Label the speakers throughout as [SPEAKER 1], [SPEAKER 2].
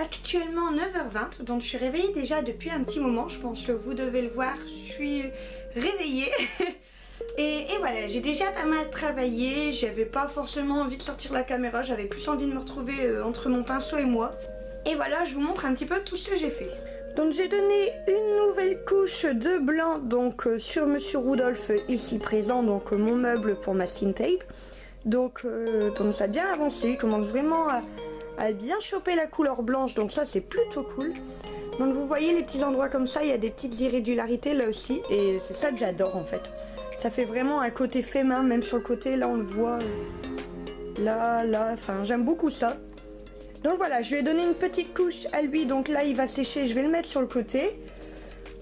[SPEAKER 1] actuellement 9h20, donc je suis réveillée déjà depuis un petit moment, je pense que vous devez le voir, je suis réveillée. Et voilà, j'ai déjà pas mal travaillé, j'avais pas forcément envie de sortir la caméra, j'avais plus envie de me retrouver entre mon pinceau et moi. Et voilà, je vous montre un petit peu tout ce que j'ai fait. Donc j'ai donné une nouvelle couche de blanc donc sur Monsieur Rudolph ici présent, donc mon meuble pour masking tape. Donc ça a bien avancé, il commence vraiment à bien choper la couleur blanche, donc ça c'est plutôt cool. Donc vous voyez les petits endroits comme ça, il y a des petites irrégularités là aussi, et c'est ça que j'adore en fait. Ça fait vraiment un côté fait main, même sur le côté, là on le voit, là, enfin j'aime beaucoup ça. Donc voilà, je lui ai donné une petite couche à lui, donc là il va sécher, je vais le mettre sur le côté.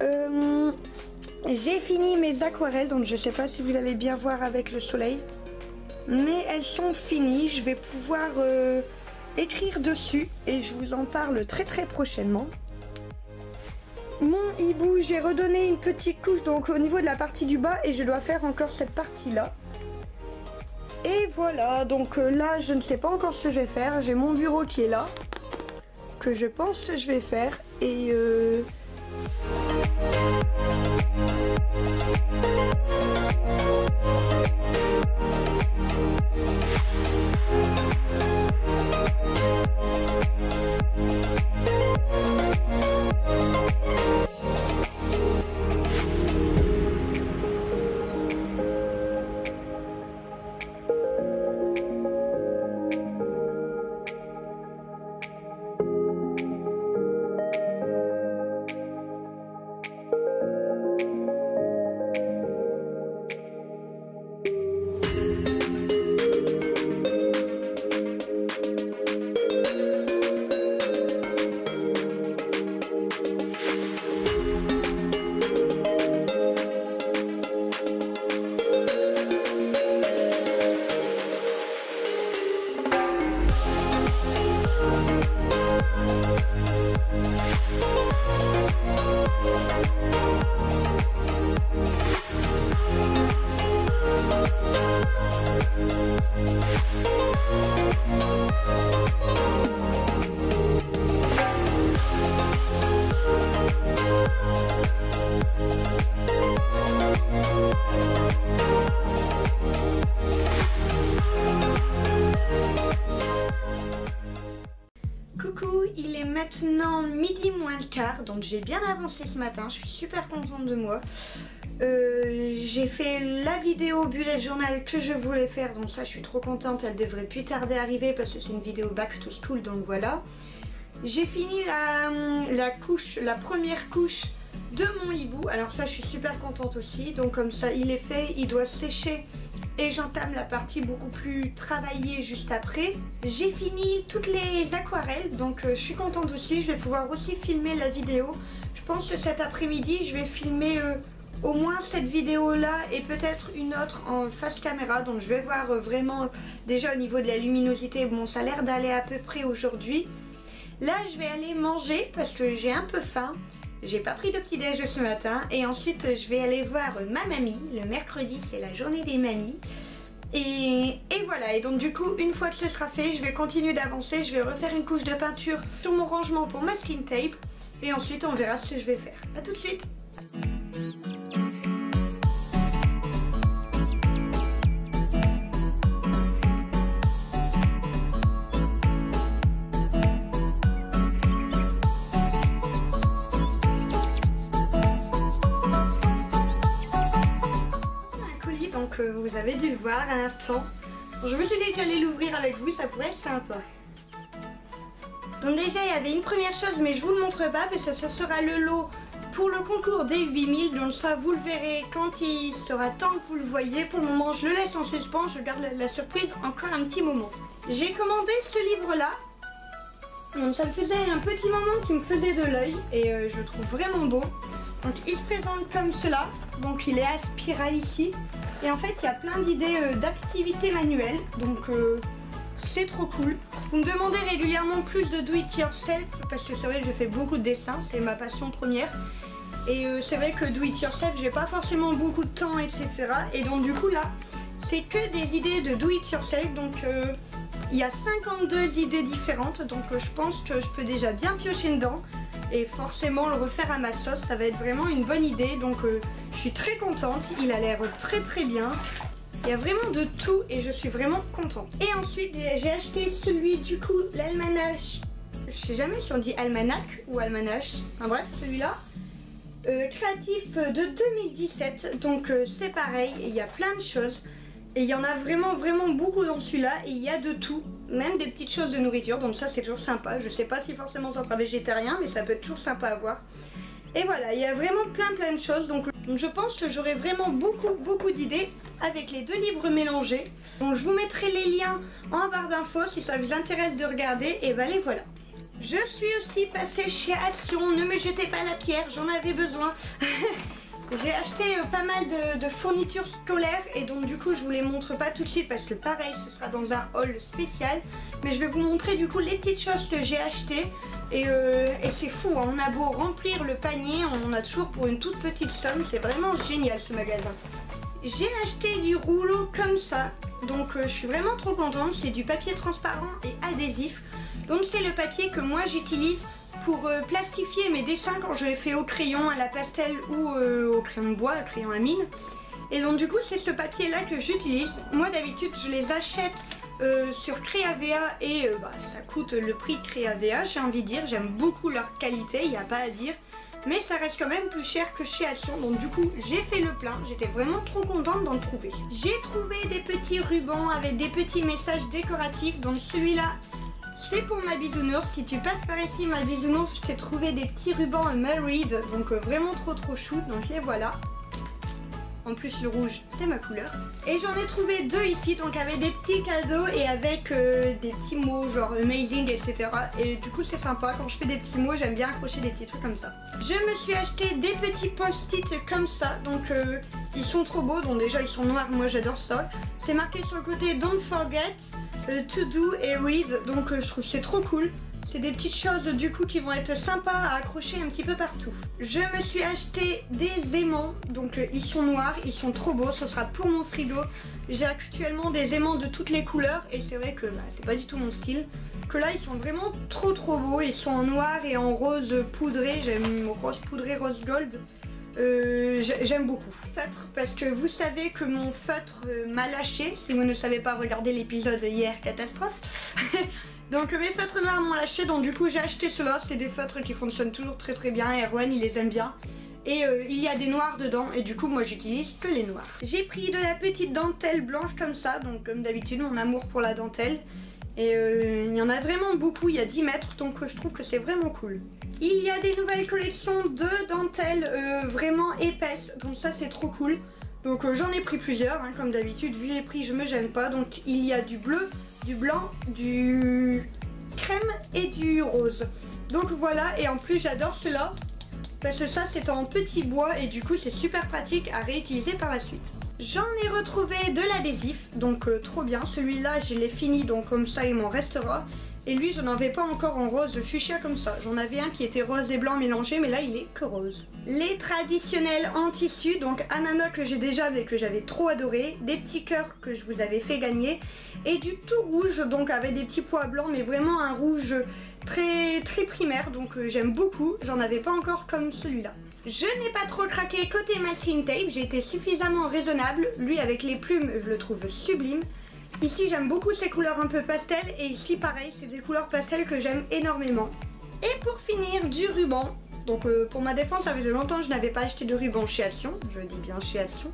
[SPEAKER 1] J'ai fini mes aquarelles, donc je sais pas si vous allez bien voir avec le soleil. Mais elles sont finies, je vais pouvoir écrire dessus et je vous en parle très prochainement. Mon hibou, j'ai redonné une petite couche donc au niveau de la partie du bas et je dois faire encore cette partie là. Et voilà, donc là je ne sais pas encore ce que je vais faire, j'ai mon bureau qui est là, que je pense que je vais faire et maintenant midi moins le quart, donc j'ai bien avancé ce matin, je suis super contente de moi. J'ai fait la vidéo bullet journal que je voulais faire, donc ça je suis trop contente, elle devrait plus tarder à arriver parce que c'est une vidéo back to school, donc voilà. J'ai fini la première couche de mon hibou, alors ça je suis super contente aussi, donc comme ça il est fait, il doit sécher. Et j'entame la partie beaucoup plus travaillée juste après. J'ai fini toutes les aquarelles, donc je suis contente aussi. Je vais pouvoir aussi filmer la vidéo. Je pense que cet après-midi, je vais filmer au moins cette vidéo-là et peut-être une autre en face caméra. Donc je vais voir vraiment déjà au niveau de la luminosité. Bon, ça a l'air d'aller à peu près aujourd'hui. Là, je vais aller manger parce que j'ai un peu faim. J'ai pas pris de petit déj ce matin et ensuite je vais aller voir ma mamie. Le mercredi c'est la journée des mamies et voilà, et donc du coup une fois que ce sera fait je vais continuer d'avancer, je vais refaire une couche de peinture sur mon rangement pour masking tape et ensuite on verra ce que je vais faire. A tout de suite. Vous avez dû le voir à l'instant. Je me suis dit que j'allais l'ouvrir avec vous, ça pourrait être sympa. Donc déjà il y avait une première chose mais je vous le montre pas parce que ce sera le lot pour le concours des 8000. Donc ça vous le verrez quand il sera temps que vous le voyez. Pour le moment je le laisse en suspens, je garde la surprise encore un petit moment. J'ai commandé ce livre là. Donc ça me faisait un petit moment qui me faisait de l'œil et je le trouve vraiment beau. Donc il se présente comme cela, donc il est à spirale ici. Et en fait il y a plein d'idées d'activités manuelles, donc c'est trop cool. Vous me demandez régulièrement plus de do it yourself parce que c'est vrai que je fais beaucoup de dessins, c'est ma passion première. Et c'est vrai que do it yourself j'ai pas forcément beaucoup de temps, etc. Et donc du coup là c'est que des idées de do it yourself, donc Il y a 52 idées différentes, donc je pense que je peux déjà bien piocher dedans. Et forcément le refaire à ma sauce, ça va être vraiment une bonne idée. Donc je suis très contente, il a l'air très très bien. Il y a vraiment de tout et je suis vraiment contente. Et ensuite j'ai acheté celui du coup, l'almanach. Je sais jamais si on dit almanach ou almanach. Enfin bref, celui-là. Créatif de 2017. Donc c'est pareil, il y a plein de choses. Et il y en a vraiment beaucoup dans celui-là. Et il y a de tout. Même des petites choses de nourriture. Donc ça c'est toujours sympa. Je sais pas si forcément ça sera végétarien, mais ça peut être toujours sympa à voir. Et voilà, il y a vraiment plein de choses. Donc je pense que j'aurai vraiment beaucoup d'idées avec les deux livres mélangés. Donc je vous mettrai les liens en barre d'infos si ça vous intéresse de regarder. Et ben les voilà. Je suis aussi passée chez Action. Ne me jetez pas la pierre, j'en avais besoin. J'ai acheté pas mal de fournitures scolaires et donc du coup je vous les montre pas tout de suite parce que pareil ce sera dans un haul spécial. Mais je vais vous montrer du coup les petites choses que j'ai achetées et c'est fou, hein. On a beau remplir le panier, on en a toujours pour une toute petite somme. C'est vraiment génial ce magasin. J'ai acheté du rouleau comme ça, donc je suis vraiment trop contente. C'est du papier transparent et adhésif. Donc c'est le papier que moi j'utilise pour plastifier mes dessins quand je les fais au crayon, à la pastel ou au crayon de bois, au crayon à mine. Et donc du coup c'est ce papier là que j'utilise. Moi d'habitude je les achète sur Créavea et ça coûte le prix de Créavea, j'ai envie de dire. J'aime beaucoup leur qualité, il n'y a pas à dire. Mais ça reste quand même plus cher que chez Action. Donc du coup j'ai fait le plein, j'étais vraiment trop contente d'en trouver. J'ai trouvé des petits rubans avec des petits messages décoratifs. Donc celui-là c'est pour ma bisounours. Si tu passes par ici ma bisounours, je t'ai trouvé des petits rubans Married. Donc vraiment trop chou. Donc les voilà. En plus le rouge c'est ma couleur. Et j'en ai trouvé deux ici, donc avec des petits cadeaux et avec des petits mots genre amazing etc. Et du coup c'est sympa, quand je fais des petits mots j'aime bien accrocher des petits trucs comme ça. Je me suis acheté des petits post-it comme ça, donc ils sont trop beaux. Donc déjà ils sont noirs, moi j'adore ça. C'est marqué sur le côté don't forget to do et read, donc je trouve c'est trop cool. C'est des petites choses du coup qui vont être sympas à accrocher un petit peu partout. Je me suis acheté des aimants, donc ils sont noirs, ils sont trop beaux, ce sera pour mon frigo. J'ai actuellement des aimants de toutes les couleurs et c'est vrai que c'est pas du tout mon style. Que là ils sont vraiment trop beaux, ils sont en noir et en rose poudré, j'aime rose poudré, rose gold. J'aime beaucoup. Feutre, parce que vous savez que mon feutre m'a lâché, si vous ne savez pas regarder l'épisode hier, catastrophe. Donc mes feutres noirs m'ont lâché, donc du coup j'ai acheté ceux-là. C'est des feutres qui fonctionnent toujours très bien. Erwan il les aime bien. Et il y a des noirs dedans et du coup moi j'utilise que les noirs. J'ai pris de la petite dentelle blanche comme ça, donc comme d'habitude mon amour pour la dentelle. Et il y en a vraiment beaucoup, il y a 10 mètres, donc je trouve que c'est vraiment cool. Il y a des nouvelles collections de dentelles vraiment épaisses, donc ça c'est trop cool. Donc j'en ai pris plusieurs, hein, comme d'habitude, vu les prix je me gêne pas. Donc il y a du bleu, du blanc, du crème et du rose. Donc voilà, et en plus j'adore cela parce que ça c'est en petit bois et du coup c'est super pratique à réutiliser par la suite. J'en ai retrouvé de l'adhésif, donc trop bien. Celui-là je l'ai fini, donc comme ça il m'en restera. Et lui je n'en avais pas encore en rose fuchsia comme ça. J'en avais un qui était rose et blanc mélangé, mais là il est que rose. Les traditionnels en tissu, donc ananas que j'ai déjà mais que j'avais trop adoré. Des petits cœurs que je vous avais fait gagner. Et du tout rouge, donc avec des petits pois blancs, mais vraiment un rouge très primaire. Donc j'aime beaucoup, j'en avais pas encore comme celui-là. Je n'ai pas trop craqué côté masking tape, j'ai été suffisamment raisonnable. Lui avec les plumes je le trouve sublime. Ici j'aime beaucoup ces couleurs un peu pastel et ici pareil c'est des couleurs pastel que j'aime énormément. Et pour finir du ruban, donc pour ma défense ça faisait longtemps que je n'avais pas acheté de ruban chez Action, je dis bien chez Action.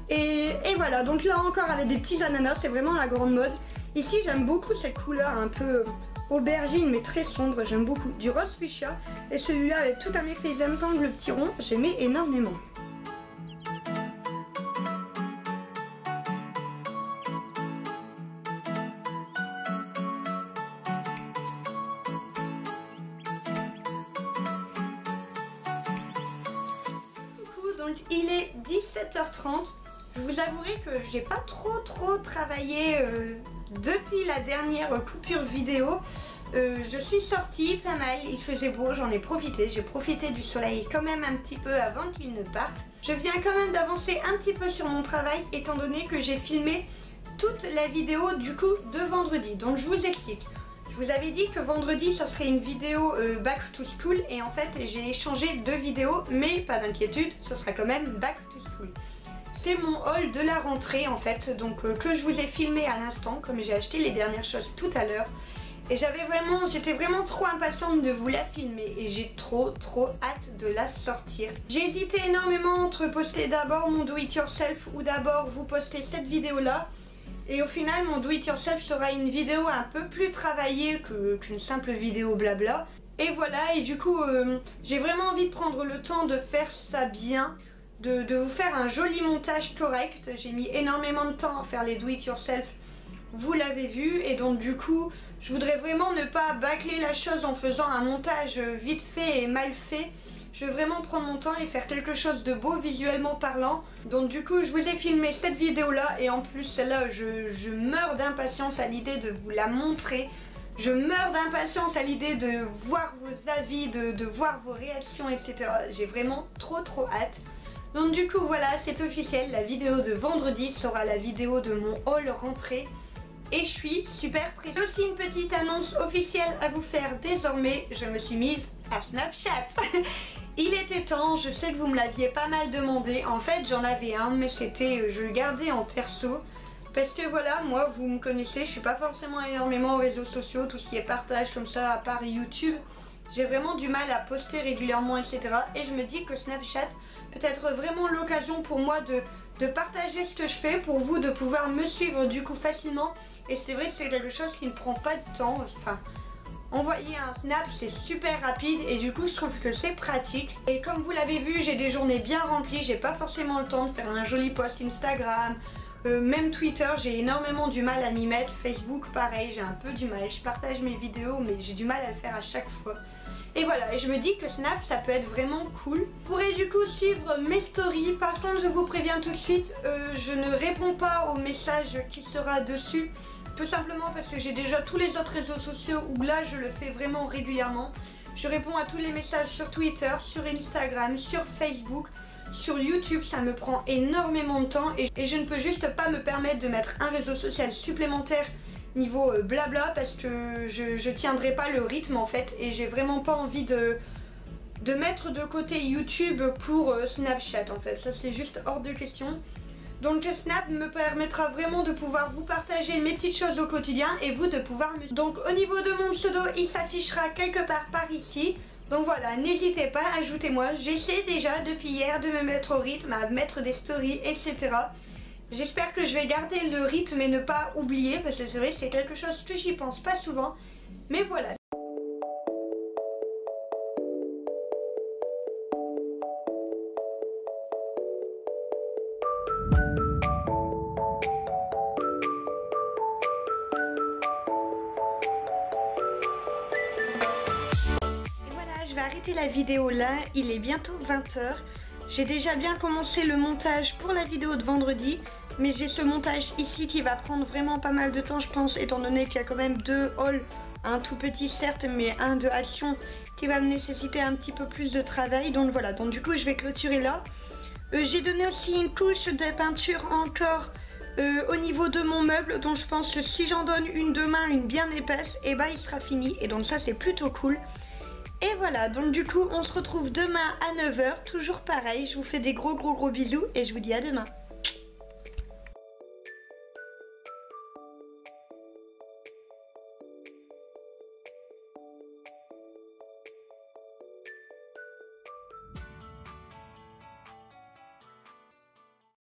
[SPEAKER 1] et voilà, donc là encore avec des petits ananas, c'est vraiment la grande mode. Ici j'aime beaucoup cette couleur un peu aubergine mais très sombre, j'aime beaucoup. Du rose fuchsia et celui-là avec tout un effet zentangle petit rond, j'aimais énormément. Donc il est 17h30. Je vous avouerai que j'ai pas trop travaillé depuis la dernière coupure vidéo. Je suis sortie pas mal, il faisait beau, j'en ai profité. J'ai profité du soleil quand même un petit peu avant qu'il ne parte. Je viens quand même d'avancer un petit peu sur mon travail étant donné que j'ai filmé toute la vidéo du coup de vendredi. Donc je vous explique. Je vous avais dit que vendredi ça serait une vidéo Back to School et en fait j'ai échangé 2 vidéos, mais pas d'inquiétude, ce sera quand même Back to School. C'est mon haul de la rentrée en fait, donc que je vous ai filmé à l'instant, comme j'ai acheté les dernières choses tout à l'heure. Et j'étais vraiment trop impatiente de vous la filmer et j'ai trop hâte de la sortir. J'ai hésité énormément entre poster d'abord mon do it yourself ou d'abord vous poster cette vidéo là. Et au final mon do it yourself sera une vidéo un peu plus travaillée qu'une simple vidéo blabla. Et voilà, et du coup j'ai vraiment envie de prendre le temps de faire ça bien, de vous faire un joli montage correct. J'ai mis énormément de temps à faire les do it yourself, vous l'avez vu, et donc du coup je voudrais vraiment ne pas bâcler la chose en faisant un montage vite fait et mal fait. Je veux vraiment prendre mon temps et faire quelque chose de beau visuellement parlant. Donc du coup je vous ai filmé cette vidéo là et en plus celle-là je meurs d'impatience à l'idée de vous la montrer. Je meurs d'impatience à l'idée de voir vos avis, de voir vos réactions, etc. J'ai vraiment trop hâte. Donc du coup voilà, c'est officiel, la vidéo de vendredi sera la vidéo de mon haul rentrée. Et je suis super pressée. J'ai aussi une petite annonce officielle à vous faire désormais. Je me suis mise à Snapchat. Il était temps, je sais que vous me l'aviez pas mal demandé. En fait j'en avais un mais je le gardais en perso. Parce que voilà, moi vous me connaissez, je suis pas forcément énormément aux réseaux sociaux, tout ce qui est partage comme ça à part YouTube. J'ai vraiment du mal à poster régulièrement, etc. Et je me dis que Snapchat peut être vraiment l'occasion pour moi de partager ce que je fais, pour vous de pouvoir me suivre du coup facilement. Et c'est vrai que c'est quelque chose qui ne prend pas de temps. Enfin, envoyer un snap c'est super rapide et du coup je trouve que c'est pratique. Et comme vous l'avez vu, j'ai des journées bien remplies, j'ai pas forcément le temps de faire un joli post Instagram. Même Twitter, j'ai énormément du mal à m'y mettre. Facebook pareil, j'ai un peu du mal. Je partage mes vidéos mais j'ai du mal à le faire à chaque fois. Et voilà, et je me dis que Snap ça peut être vraiment cool. Vous pourrez du coup suivre mes stories. Par contre je vous préviens tout de suite, je ne réponds pas aux messages qui sera dessus. Tout simplement parce que j'ai déjà tous les autres réseaux sociaux où là je le fais vraiment régulièrement. Je réponds à tous les messages sur Twitter, sur Instagram, sur Facebook, sur YouTube. Ça me prend énormément de temps et je ne peux juste pas me permettre de mettre un réseau social supplémentaire niveau blabla parce que je tiendrai pas le rythme en fait. Et j'ai vraiment pas envie de mettre de côté YouTube pour Snapchat en fait. Ça c'est juste hors de question. Donc Snap me permettra vraiment de pouvoir vous partager mes petites choses au quotidien et vous de pouvoir me... Donc au niveau de mon pseudo, il s'affichera quelque part par ici. Donc voilà, n'hésitez pas, ajoutez-moi. J'essaie déjà depuis hier de me mettre au rythme, à mettre des stories, etc. J'espère que je vais garder le rythme et ne pas oublier, parce que c'est vrai que c'est quelque chose que j'y pense pas souvent. Mais voilà. Je vais arrêter la vidéo là, il est bientôt 20 h. J'ai déjà bien commencé le montage pour la vidéo de vendredi, mais j'ai ce montage ici qui va prendre vraiment pas mal de temps je pense, étant donné qu'il y a quand même 2 hauls, un tout petit certes, mais un de action qui va me nécessiter un petit peu plus de travail. Donc voilà, donc du coup je vais clôturer là. J'ai donné aussi une couche de peinture encore au niveau de mon meuble, donc je pense que si j'en donne une demain, une bien épaisse, et bah il sera fini, et donc ça c'est plutôt cool. Et voilà, donc du coup on se retrouve demain à 9 h, toujours pareil. Je vous fais des gros bisous et je vous dis à demain.